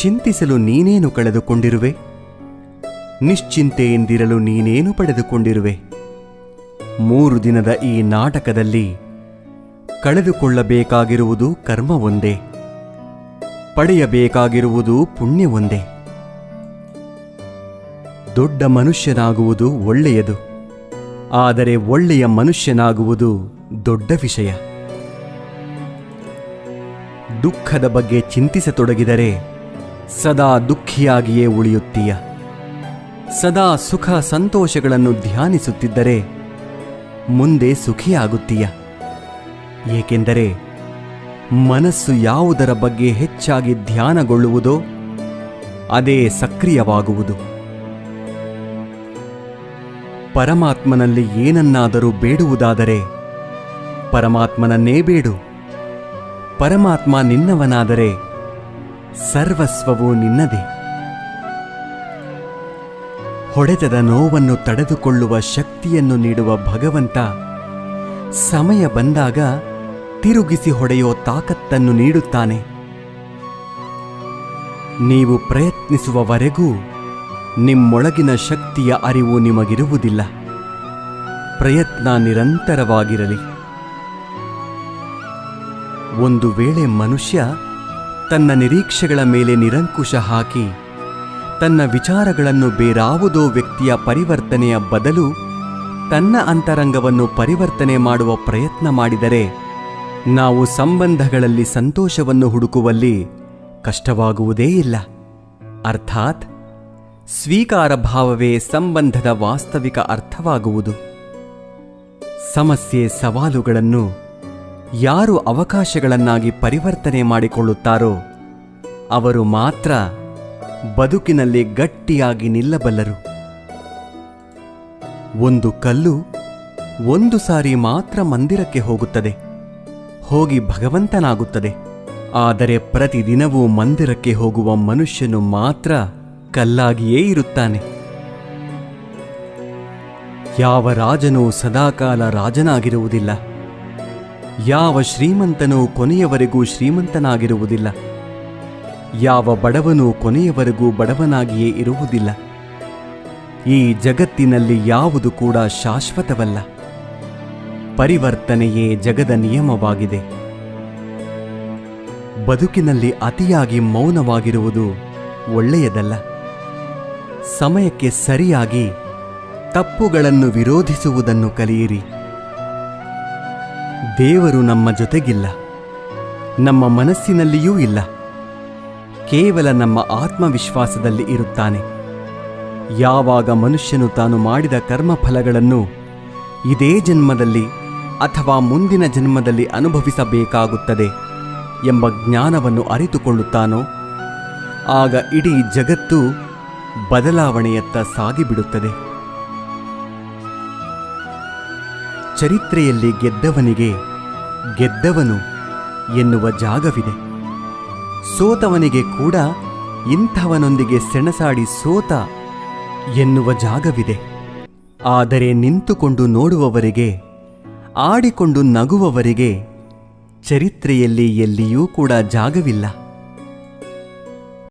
ಚಿಂತಿಸಲು ನೀನೇನು ಕಳೆದುಕೊಂಡಿರುವೆ? ನಿಶ್ಚಿಂತೆಯಿಂದಿರಲು ನೀನೇನು ಪಡೆದುಕೊಂಡಿರುವೆ? 3 ದಿನದ ಈ ನಾಟಕದಲ್ಲಿ ಕಳೆದುಕೊಳ್ಳಬೇಕಾಗಿರುವುದು ಕರ್ಮ ಒಂದೇ, ಪಡೆಯಬೇಕಾಗಿರುವುದು ಪುಣ್ಯ ಒಂದೇ. ದೊಡ್ಡ ಮನುಷ್ಯನಾಗುವುದು ಒಳ್ಳೆಯದು, ಆದರೆ ಒಳ್ಳೆಯ ಮನುಷ್ಯನಾಗುವುದು ದೊಡ್ಡ ವಿಷಯ. ದುಃಖದ ಬಗ್ಗೆ ಚಿಂತಿಸತೊಡಗಿದರೆ ಸದಾ ದುಃಖಿಯಾಗಿಯೇ ಉಳಿಯುತ್ತೀಯ. ಸದಾ ಸುಖ ಸಂತೋಷಗಳನ್ನು ಧ್ಯಾನಿಸುತ್ತಿದ್ದರೆ ಮುಂದೆ ಸುಖಿಯಾಗುತ್ತೀಯ. ಏಕೆಂದರೆ ಮನಸ್ಸು ಯಾವುದರ ಬಗ್ಗೆ ಹೆಚ್ಚಾಗಿ ಧ್ಯಾನಗೊಳ್ಳುವುದೋ ಅದೇ ಸಕ್ರಿಯವಾಗುವುದು. ಪರಮಾತ್ಮನಲ್ಲಿ ಏನನ್ನಾದರೂ ಬೇಡುವುದಾದರೆ ಪರಮಾತ್ಮನನ್ನೇ ಬೇಡು. ಪರಮಾತ್ಮ ನಿನ್ನವನಾದರೆ ಸರ್ವಸ್ವವೂ ನಿನ್ನದೇ. ಹೊಡೆತದ ನೋವನ್ನು ತಡೆದುಕೊಳ್ಳುವ ಶಕ್ತಿಯನ್ನು ನೀಡುವ ಭಗವಂತ ಸಮಯ ಬಂದಾಗ ತಿರುಗಿಸಿ ಹೊಡೆಯೋ ತಾಕತ್ತನ್ನು ನೀಡುತ್ತಾನೆ. ನೀವು ಪ್ರಯತ್ನಿಸುವವರೆಗೂ ನಿಮ್ಮೊಳಗಿನ ಶಕ್ತಿಯ ಅರಿವು ನಿಮಗಿರುವುದಿಲ್ಲ. ಪ್ರಯತ್ನ ನಿರಂತರವಾಗಿರಲಿ. ಒಂದು ವೇಳೆ ಮನುಷ್ಯ ತನ್ನ ನಿರೀಕ್ಷೆಗಳ ಮೇಲೆ ನಿರಂಕುಶ ಹಾಕಿ ತನ್ನ ವಿಚಾರಗಳನ್ನು ಬೇರಾವುದೋ ವ್ಯಕ್ತಿಯ ಪರಿವರ್ತನೆಯ ಬದಲು ತನ್ನ ಅಂತರಂಗವನ್ನು ಪರಿವರ್ತನೆ ಮಾಡುವ ಪ್ರಯತ್ನ ಮಾಡಿದರೆ ನಾವು ಸಂಬಂಧಗಳಲ್ಲಿ ಸಂತೋಷವನ್ನು ಹುಡುಕುವಲ್ಲಿ ಕಷ್ಟವಾಗುವುದೇ ಇಲ್ಲ. ಅರ್ಥಾತ್ ಸ್ವೀಕಾರ ಭಾವವೇ ಸಂಬಂಧದ ವಾಸ್ತವಿಕ ಅರ್ಥವಾಗುವುದು. ಸಮಸ್ಯೆ ಸವಾಲುಗಳನ್ನು ಯಾರು ಅವಕಾಶಗಳನ್ನಾಗಿ ಪರಿವರ್ತನೆ ಮಾಡಿಕೊಳ್ಳುತ್ತಾರೋ ಅವರು ಮಾತ್ರ ಬದುಕಿನಲ್ಲಿ ಗಟ್ಟಿಯಾಗಿ ನಿಲ್ಲಬಲ್ಲರು. ಒಂದು ಕಲ್ಲು ಒಂದು ಸಾರಿ ಮಾತ್ರ ಮಂದಿರಕ್ಕೆ ಹೋಗುತ್ತದೆ, ಹೋಗಿ ಭಗವಂತನಾಗುತ್ತದೆ. ಆದರೆ ಪ್ರತಿದಿನವೂ ಮಂದಿರಕ್ಕೆ ಹೋಗುವ ಮನುಷ್ಯನು ಮಾತ್ರ ಕಲ್ಲಾಗಿಯೇ ಇರುತ್ತಾನೆ. ಯಾವ ರಾಜನೂ ಸದಾಕಾಲ ರಾಜನಾಗಿರುವುದಿಲ್ಲ. ಯಾವ ಶ್ರೀಮಂತನೂ ಕೊನೆಯವರೆಗೂ ಶ್ರೀಮಂತನಾಗಿರುವುದಿಲ್ಲ. ಯಾವ ಬಡವನೂ ಕೊನೆಯವರೆಗೂ ಬಡವನಾಗಿಯೇ ಇರುವುದಿಲ್ಲ. ಈ ಜಗತ್ತಿನಲ್ಲಿ ಯಾವುದು ಕೂಡ ಶಾಶ್ವತವಲ್ಲ. ಪರಿವರ್ತನೆಯೇ ಜಗದ ನಿಯಮವಾಗಿದೆ. ಬದುಕಿನಲ್ಲಿ ಅತಿಯಾಗಿ ಮೌನವಾಗಿರುವುದು ಒಳ್ಳೆಯದಲ್ಲ. ಸಮಯಕ್ಕೆ ಸರಿಯಾಗಿ ತಪ್ಪುಗಳನ್ನು ವಿರೋಧಿಸುವುದನ್ನು ಕಲಿಯಿರಿ. ದೇವರು ನಮ್ಮ ಜೊತೆಗಿಲ್ಲ, ನಮ್ಮ ಮನಸ್ಸಿನಲ್ಲಿಯೂ ಇಲ್ಲ. ಕೇವಲ ನಮ್ಮ ಆತ್ಮವಿಶ್ವಾಸದಲ್ಲಿ ಇರುತ್ತಾನೆ. ಯಾವಾಗ ಮನುಷ್ಯನು ತಾನು ಮಾಡಿದ ಕರ್ಮಫಲಗಳನ್ನು ಇದೇ ಜನ್ಮದಲ್ಲಿ ಅಥವಾ ಮುಂದಿನ ಜನ್ಮದಲ್ಲಿ ಅನುಭವಿಸಬೇಕಾಗುತ್ತದೆ ಎಂಬ ಜ್ಞಾನವನ್ನು ಅರಿತುಕೊಳ್ಳುತ್ತಾನೋ ಆಗ ಇಡೀ ಜಗತ್ತು ಬದಲಾವಣೆಯತ್ತ ಸಾಗಿಬಿಡುತ್ತದೆ. ಚರಿತ್ರೆಯಲ್ಲಿ ಗೆದ್ದವನಿಗೆ ಗೆದ್ದವನು ಎನ್ನುವ ಜಾಗವಿದೆ. ಸೋತವನಿಗೆ ಕೂಡ ಇಂಥವನೊಂದಿಗೆ ಸೆಣಸಾಡಿ ಸೋತ ಎನ್ನುವ ಜಾಗವಿದೆ. ಆದರೆ ನಿಂತುಕೊಂಡು ನೋಡುವವರಿಗೆ, ಆಡಿಕೊಂಡು ನಗುವವರಿಗೆ ಚರಿತ್ರೆಯಲ್ಲಿ ಎಲ್ಲಿಯೂ ಕೂಡ ಜಾಗವಿಲ್ಲ.